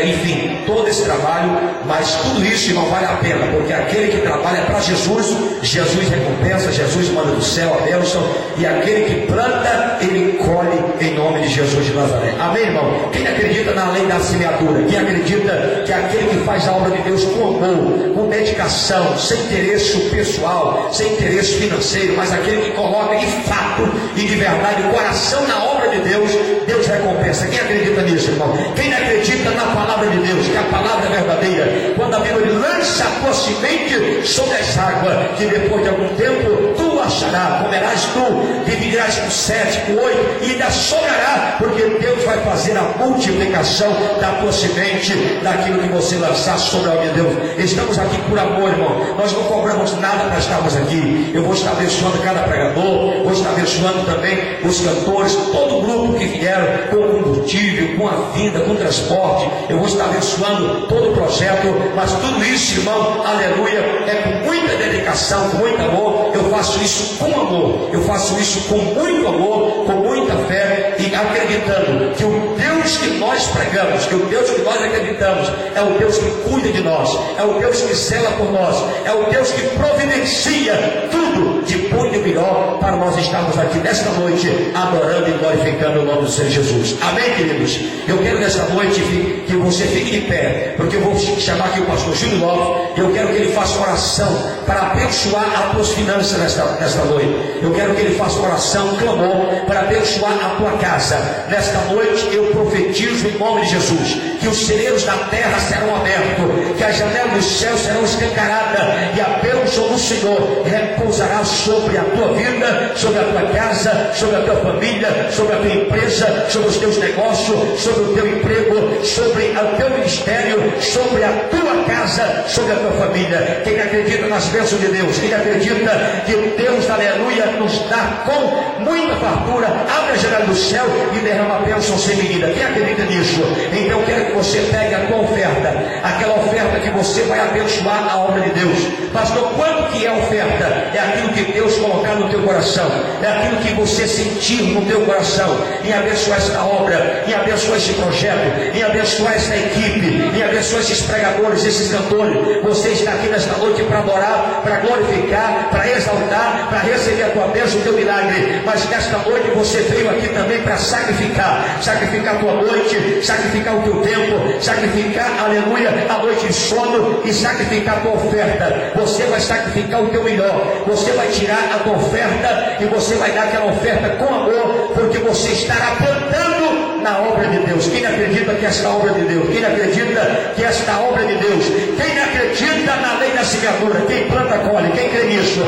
enfim, todo esse trabalho. Mas tudo isso não vale a pena, porque aquele que trabalha para Jesus, Jesus recompensa, Jesus manda do céu a bênção, e aquele que planta, ele colhe em nome de Jesus de Nazaré. Amém, irmão? Quem acredita na lei da semeadura, quem acredita que aquele que faz a obra de Deus com amor, com dedicação, sem interesse pessoal, sem interesse financeiro, mas aquele que coloca de fato e de verdade o coração na obra de Deus, Deus recompensa. Quem acredita nisso, irmão? Quem acredita na palavra de Deus, que a palavra é verdadeira, quando a Bíblia diz, lança a tua semente sobre essa água, que depois de algum tempo tu acharás, comerás tu, dividirás por 7, por 8, e ainda sobrará, porque Deus vai fazer a multiplicação da tua semente, daquilo que você lançar sobre a obra de Deus. Estamos aqui por amor, irmão. Nós não cobramos nada para estarmos aqui. Eu vou estar abençoando cada pregador, vou estar abençoando também os cantores, todo o grupo que vieram com combustível, com a vinda, com o transporte. Eu vou estar abençoando todo o projeto, mas tudo isso, irmão, aleluia, é com muita dedicação, com muito amor. Eu faço isso com amor, eu faço isso com muito amor, com muita fé, e acreditando que o Deus que nós pregamos, que o Deus que nós acreditamos, é o Deus que cuida de nós, é o Deus que zela por nós, é o Deus que providencia tudo de bom e de melhor para nós estarmos aqui nesta noite adorando e glorificando o nome do Senhor Jesus. Amém, queridos? Eu quero nesta noite que você fique de pé, porque eu vou chamar aqui o pastor Júlio Lopes, e eu quero que ele faça oração para abençoar as tuas finanças nesta noite. Eu quero que ele faça oração, clamor, para abençoar a tua casa. Nesta noite eu profetizo em nome de Jesus que os celeiros da terra serão abertos, que as janelas do céu serão escancaradas, e a bênção do Senhor repousará sobre a tua vida, sobre a tua casa, sobre a tua família, sobre a tua empresa, sobre os teus negócios, sobre o teu emprego, sobre o teu ministério, sobre a tua casa, sobre a tua família. Quem acredita nas bênçãos de Deus, quem acredita que Deus, aleluia, nos dá com muita fartura, abre a janela do céu e derrama a bênção sem medida. Quem acredita nisso? Então eu quero que você pegue a tua oferta, aquela oferta que você vai abençoar a obra de Deus. Pastor, quanto que é a oferta? É aquilo que Deus colocar no teu coração, é aquilo que você sentir no teu coração, em abençoar esta obra, em abençoar esse projeto, em abençoar esta equipe, em abençoar esses pregadores, esses cantores. Você está aqui nesta noite para adorar, para glorificar, para exaltar, para receber a tua bênção, o teu milagre. Mas nesta noite você veio aqui também para sacrificar a tua noite, sacrificar o teu tempo, sacrificar, aleluia, a noite de sono, e sacrificar a tua oferta. Você vai sacrificar o teu melhor, você vai tirar a tua oferta e você vai dar aquela oferta com amor, porque você estará plantando na obra de Deus. Quem acredita que esta obra de Deus? Quem acredita que esta obra de Deus? Quem acredita na lei da semeadura? Quem planta colhe? Quem crê nisso?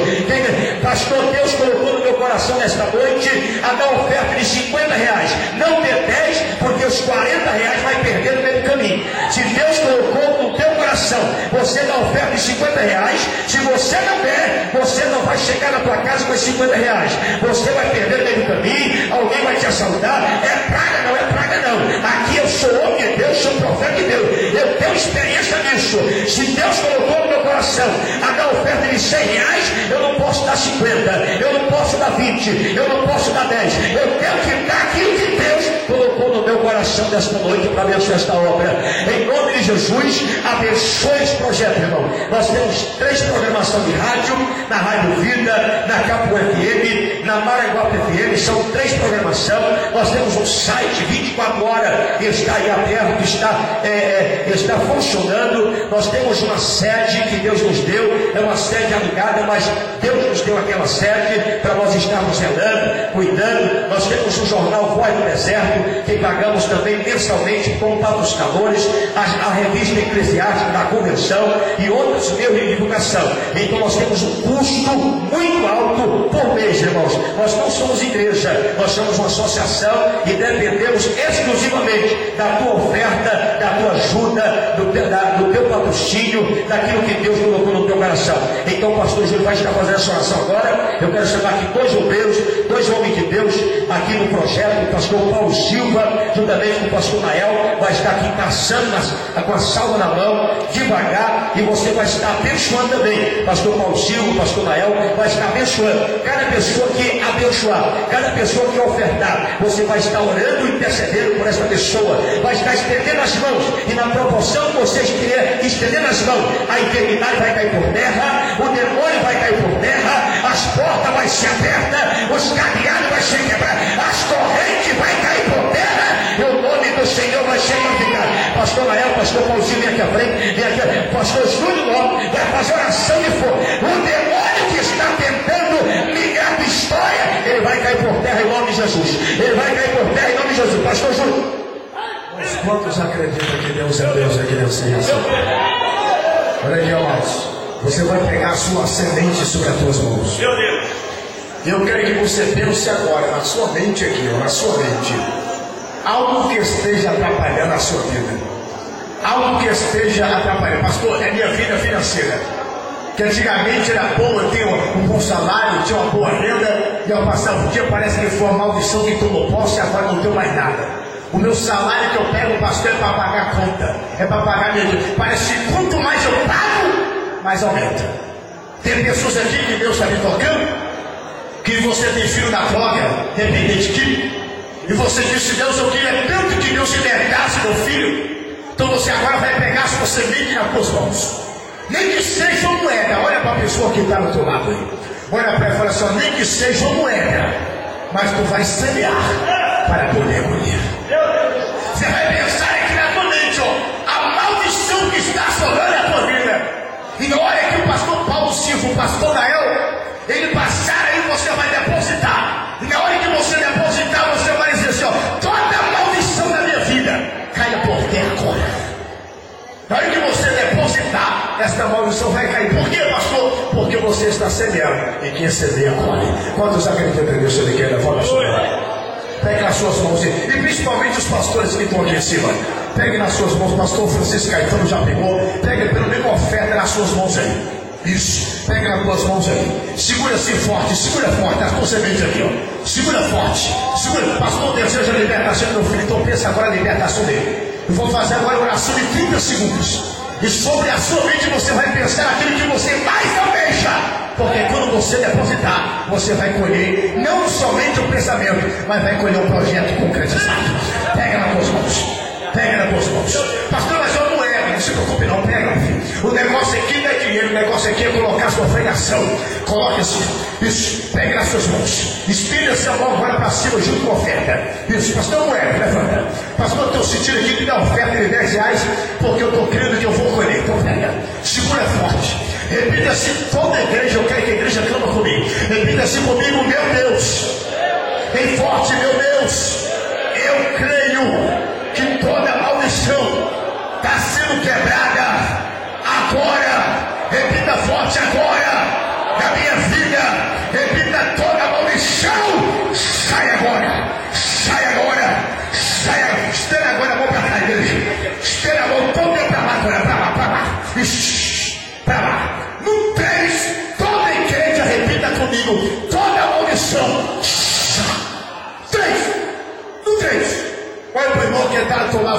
Pastor, Deus colocou no meu coração coração nesta noite a dar oferta de 50 reais. Não dê 10, porque os 40 reais vai perder no meio do caminho. Se Deus colocou no teu coração, você dá oferta de 50 reais. Se você não der, você não vai chegar na tua casa com os 50 reais. Você vai perder no meio do caminho, alguém vai te assaltar. É praga não, é praga não. Aqui eu sou homem de Deus, sou profeta de Deus. Eu tenho experiência nisso. Se Deus colocou no meu coração a dar oferta de 100 reais, eu não posso dar 50, eu não posso dar 20, eu não posso dar 10. Eu tenho que dar aquilo que Deus colocou no meu coração desta noite para abençoar esta obra. Em nome de Jesus, abençoe esse projeto, irmão. Nós temos 3 programações de rádio, na Rádio Vida, na Capo FM, na Maranguape FM, são 3 programações. Nós temos um site 24 horas, está aí aberto, está funcionando. Nós temos uma sede que Deus nos deu, é uma sede alugada, mas Deus nos deu aquela sede para nós estarmos zelando, cuidando. Nós temos o jornal Voz do Deserto, que pagamos também mensalmente com patrocinadores, a revista Eclesiástica da Convenção e outros meios de divulgação. Então nós temos um custo muito alto por mês, irmãos. Nós não somos igreja, nós somos uma associação e dependemos exclusivamente da tua oferta, da tua ajuda, do teu patrocínio, daquilo que Deus colocou no teu coração. Então o pastor Júlio vai estar fazendo essa oração agora. Eu quero chamar aqui 2 obreiros, 2 homens de Deus aqui no projeto. O pastor Paulo Silva, juntamente com o pastor Nael, vai estar aqui passando com a salva na mão, devagar, e você vai estar abençoando também. Pastor Paulo Silva, pastor Nael, vai estar abençoando. Cada pessoa que abençoar, cada pessoa que ofertar, você vai estar orando e intercedendo por essa pessoa, vai estar estendendo as mãos, e na proporção que você estiver estendendo as mãos, a enfermidade vai cair por terra, o demônio vai cair por terra, as portas vão ser abertas, os cadeados vão ser quebrados, as correntes vão cair por terra, e o nome do Senhor vai ser glorificado. Pastor Nael, pastor Paulinho, vem aqui à frente, vem aqui, pastor Júlio Lopes, vai fazer oração de fogo. O demônio que está tentando ligar a história, ele vai cair por terra em nome de Jesus. Ele vai cair por terra em nome de Jesus. Pastor Júlio. Mas quantos acreditam que Deus é Deus aqui nessa nação? Olha aqui, amados. Você vai pegar a sua semente sobre as tuas mãos. Meu Deus. Eu quero que você pense agora, na sua mente aqui, na sua mente, algo que esteja atrapalhando a sua vida. Algo que esteja atrapalhando. Pastor, é minha vida financeira. Que antigamente era boa, eu tinha um bom salário, tinha uma boa renda, e ao passar o dia parece que foi uma maldição que tomou posse e agora não tenho mais nada. O meu salário que eu pego, pastor, é para pagar a conta, é para pagar meu dia. Parece que quanto mais eu pago, mais aumenta. Tem pessoas aqui que Deus está me tocando, que você tem filho da droga, dependente químico, e você disse: Deus, eu queria tanto que Deus libertasse meu filho. Então você agora vai pegar a sua semente nas suas mãos. Nem que seja uma moeda. Olha para a pessoa que está do teu lado aí. Olha para ela e fala assim: nem que seja uma moeda, mas tu vai semear para poder colher. Você vai pensar aqui na tua mente, ó, a maldição que está assolando a tua vida. E na hora que o pastor Paulo Silva, o pastor Nael, ele passar aí, você vai depositar. E na hora que você depositar, você vai dizer assim: ó, toda a maldição da minha vida caia por terra agora. Na hora que você depositar, esta maldição vai cair. Por quê, pastor? Porque você está semeando. E quem semeia, colhe. Quantos acreditam nisso? Ele quer levar a sua mão? Pegue nas suas mãos. E principalmente os pastores que estão aqui em cima. Pegue nas suas mãos. Pastor Francisco Caetano já pegou. Pegue pelo menos uma oferta nas suas mãos aí. Isso. Pega nas tuas mãos aí. Segura assim forte. Segura forte. As tuas sementes aqui, ó. Segura forte. Segura. Pastor deseja a libertação do meu filho. Então pensa agora na libertação dele. Eu vou fazer agora uma oração de 30 segundos. E sobre a sua mente você vai pensar aquilo que você mais almeja. Porque quando você depositar, você vai colher não somente o pensamento, mas vai colher um projeto concretizado. Pega nas tuas mãos. Pega nas tuas mãos. Pastor, mas eu não é. Não se preocupe não, pega. O negócio aqui não é dinheiro, o negócio aqui é colocar a sua pregação. Coloque assim. Isso, pegue nas suas mãos. Estenda essa mão agora para cima junto com a oferta. Isso, pastor, não é, levanta. Pastor, eu estou sentindo aqui que dá oferta de 10 reais, porque eu estou crendo que eu vou colher. Então pega, segura forte. Repita assim, toda a igreja, eu quero que a igreja clama comigo. Repita assim comigo: meu Deus, bem forte, meu Deus, eu creio que toda maldição está sendo quebrada agora. Repita forte agora. Da minha vida, repita: toda maldição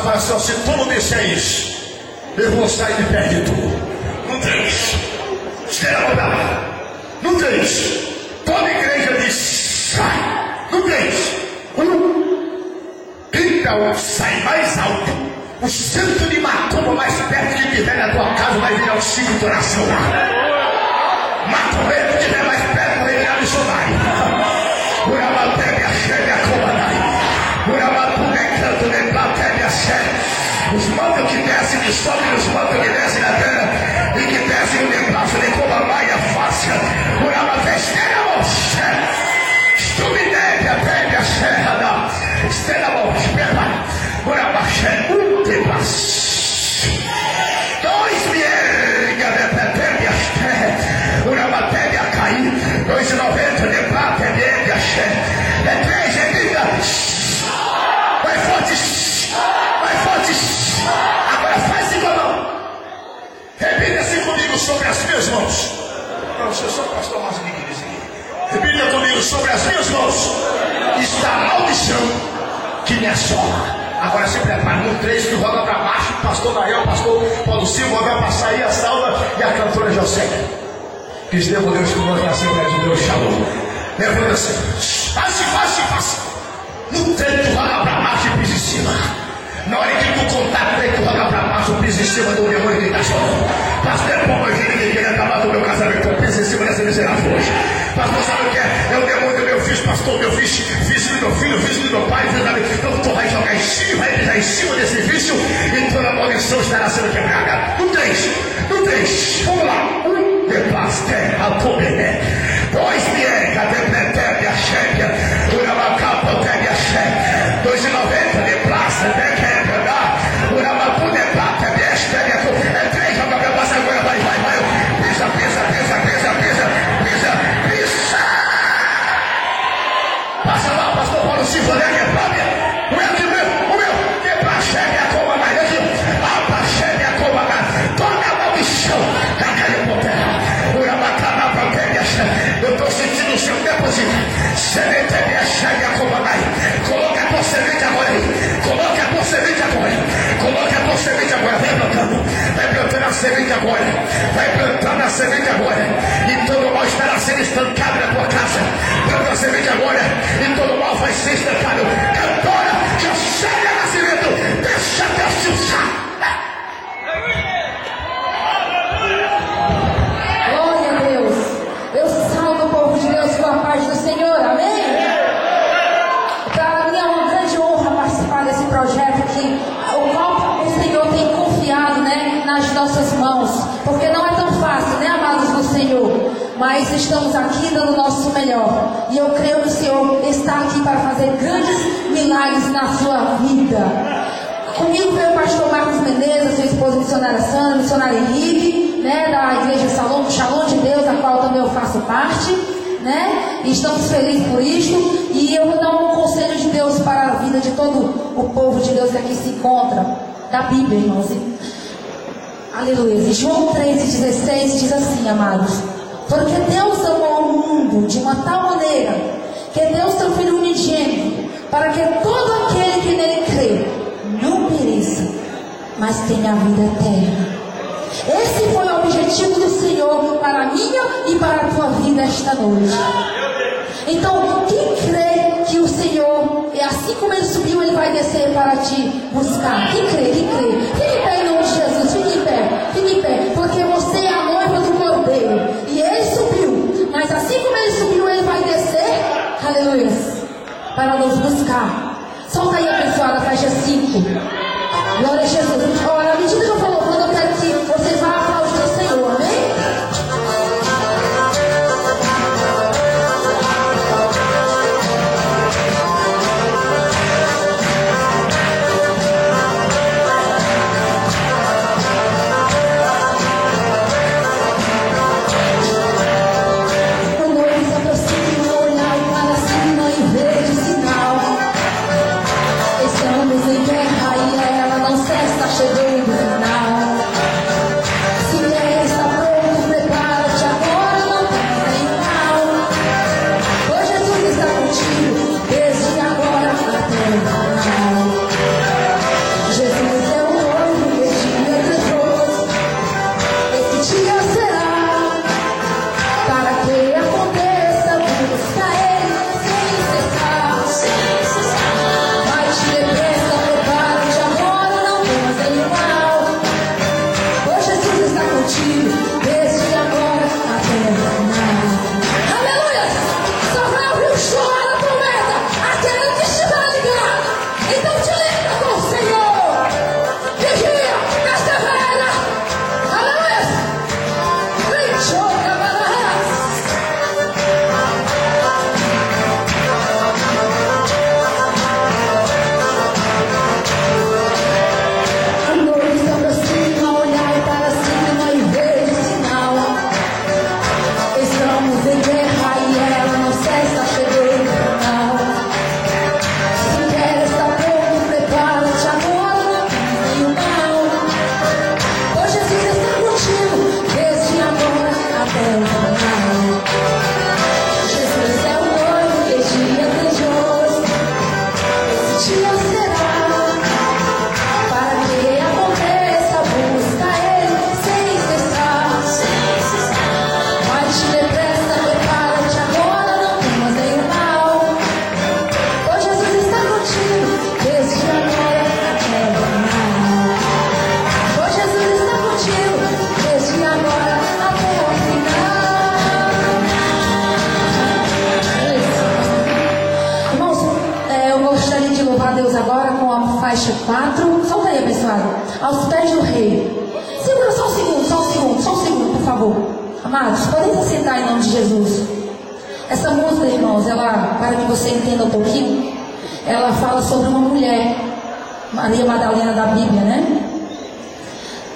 fala assim: se tu não disser isso, eu vou sair de perto de tu. Não tem isso. Não tem isso. Toda igreja diz: sai. Não tem isso. Então sai mais alto. O centro de macumba mais perto que tiver na tua casa vai vir auxílio do nacional. Macumbeiro que tiver mais perto vai virar missionário. Urabatebe a cheia a comandai. Urabatube canto de platebe a cheia. Os mantos que descem de sobe, os mantos que descem na terra e que descem o debaixo de comandai a face. Urabatesteira a cheia. Estubidebe a tebe a cheia da estela a espera. Urabaxé, debaixo. 2 mierga de platebe a cheia. Urabatebe a cair. 2,90 de platebe a cheia. É 3 remida. Vai forte. Vai forte. Agora faz assim com a mão. Repita assim comigo sobre as minhas mãos. Não, você só pastor Márcio que diz aqui. Repita comigo sobre as minhas mãos. Está a maldição que me assola. Agora se prepara no 3 que roda para baixo. O pastor Nael, o pastor Paulo Silva vai passar aí a salva e a cantora José. Que Deus Deus que nós nascemos de Deus Shalom. Levanta-se. Passe. No 3 que roda para baixo e pisa em cima. Na hora que tu contar 3 que roda para baixo, pisa em cima do demônio que está chorando. Pastor, é bom, eu queria acabar do meu casamento. Pisa em cima dessa miserável hoje. Pastor, sabe o que é? É o demônio do meu filho, pastor, meu vício do meu filho, vício do meu pai, então tu vai jogar em cima, vai pisar em cima desse vício e toda a maldição estará sendo quebrada. No 3, vamos lá. 1, deplaste, a comer. 2, miega, depletebe, a cheia. Urabacapa, tebe, a cheia. 2,90, deplaste, dequebra, urabacu, deplate, tebe, a comer. É 3, joga pra passar agora, vai. Pisa. Passa lá, pastor Paulo Silva, né? Que é própria. O meu, que é pra chefe a cova mais aqui. A pra chefe a cova mais. Toda a maldição da caia por terra. Urabacana, protege a chefe. Eu estou sentindo o seu depósito. Semente é minha chefe a cova mais. Coloca a tua semente agora aí. Coloca a tua semente agora. Vai plantando a semente agora. Vai plantando a semente agora. E todo mal estará sendo estancado na tua casa. Planta a semente agora. E todo mal vai ser estancado. Cantora, José Nascimento, deixa Deus te usar. Glória a Deus. Eu salvo o povo de Deus com a paz do Senhor. Amém? Para mim é uma grande honra participar desse projeto aqui, o qual o Senhor tem confiado, né, nas nossas mãos. Porque não é tão fácil, né, amados do Senhor? Mas estamos aqui dando o nosso melhor. E eu creio que o Senhor está aqui para fazer grandes milagres na sua vida. Comigo veio o pastor Marcos Menezes, sua esposa missionária Sandra, missionária Henrique, né, da igreja Shalom de Deus, da qual também eu faço parte, né? E estamos felizes por isso. E eu vou dar um conselho de Deus para a vida de todo o povo de Deus que aqui se encontra, da Bíblia, irmãos. Aleluia. João 13,16 diz assim, amados: porque Deus amou ao mundo de uma tal maneira que Deus seu Filho unigênito, para que todo aquele que nele crê não pereça, mas tenha a vida eterna. Esse foi o objetivo do Senhor para a minha e para a tua vida esta noite. Então, quem crê que o Senhor, assim como Ele subiu, Ele vai descer para te buscar? Quem crê? Fique em pé em nome de Jesus, fique em pé, porque você é a noiva do Cordeiro, e Ele subiu, mas assim como Ele subiu, Ele vai descer, aleluia, para nos buscar. Solta aí, abençoada, faixa 5. Glória a Jesus. Olha, à medida que eu for louvando, eu quero que vocês vão aplaudir o Senhor, amém? Chegando no final. faixa 4. Solta aí, abençoado. Aos pés do rei. Segura só um segundo, por favor. Amados, podem se sentar em nome de Jesus. Essa música, irmãos, ela, para que você entenda um pouquinho, ela fala sobre uma mulher, Maria Madalena da Bíblia, né?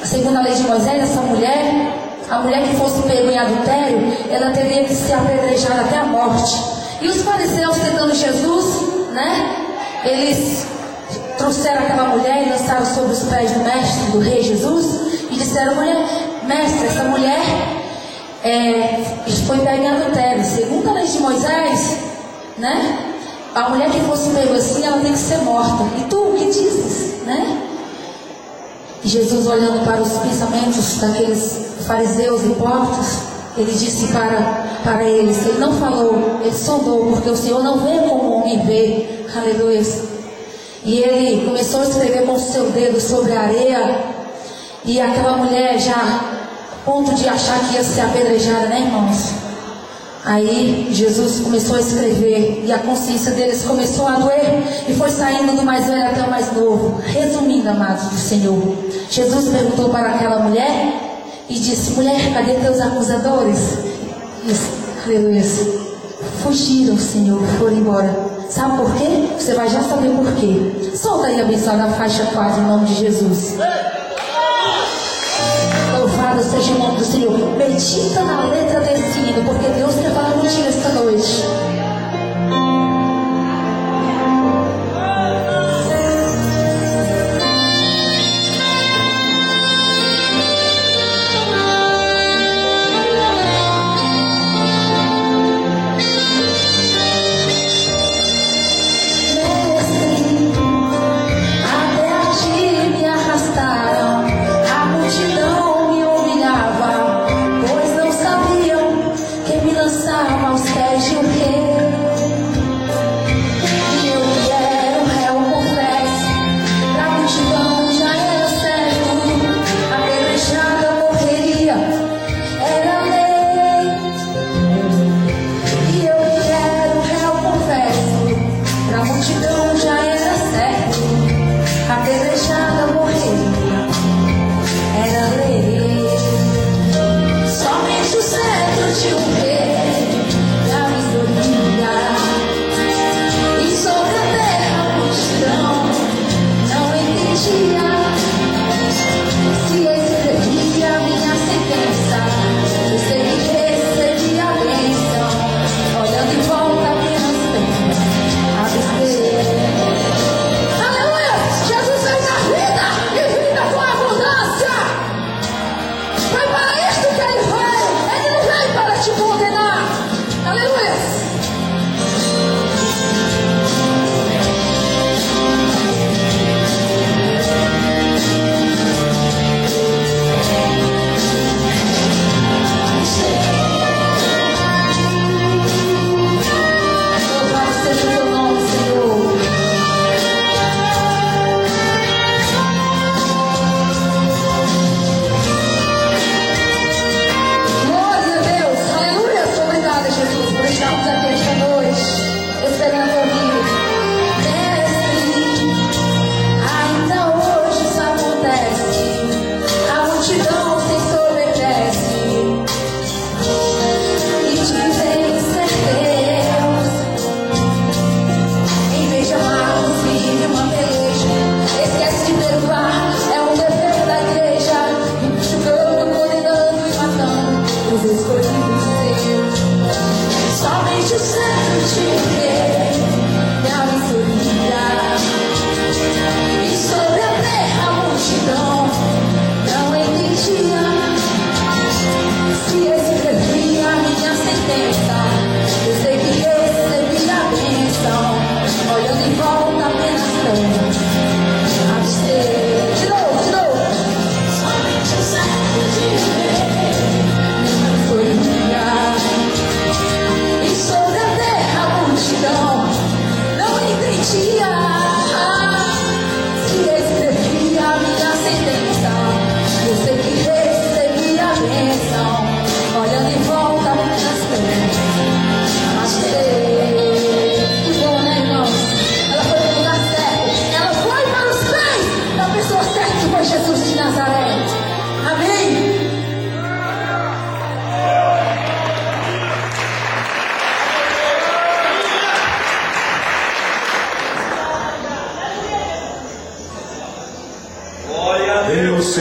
Segundo a lei de Moisés, essa mulher, a mulher que fosse pega em adultério, ela teria que ser apedrejada até a morte. E os fariseus, tentando Jesus, né? Eles trouxeram aquela mulher e lançaram sobre os pés do mestre, do rei Jesus, e disseram: mulher, mestre, essa mulher foi pega em adultério. Segundo a lei de Moisés, né? A mulher que fosse pega assim, ela tem que ser morta. E tu o que dizes, né? E Jesus, olhando para os pensamentos daqueles fariseus hipócritas, ele disse para eles, ele não falou, ele sondou, porque o Senhor não vê como o homem vê. Aleluia. E ele começou a escrever com o seu dedo sobre a areia, e aquela mulher já a ponto de achar que ia ser apedrejada, né, irmãos? Aí Jesus começou a escrever, e a consciência deles começou a doer, e foi saindo do mais velho até o mais novo. Resumindo, amados do Senhor, Jesus perguntou para aquela mulher e disse: mulher, cadê teus acusadores? Aleluia. Fugiram, Senhor, foram embora. Sabe por quê? Você vai já saber por quê. Solta aí, abençoada, a faixa 4, em nome de Jesus. Louvado seja o nome do Senhor. Medita na letra desse hino, porque Deus quer falar contigo esta noite.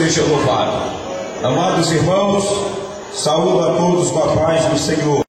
seja louvado. Amados irmãos, saúdo a todos com a paz do Senhor.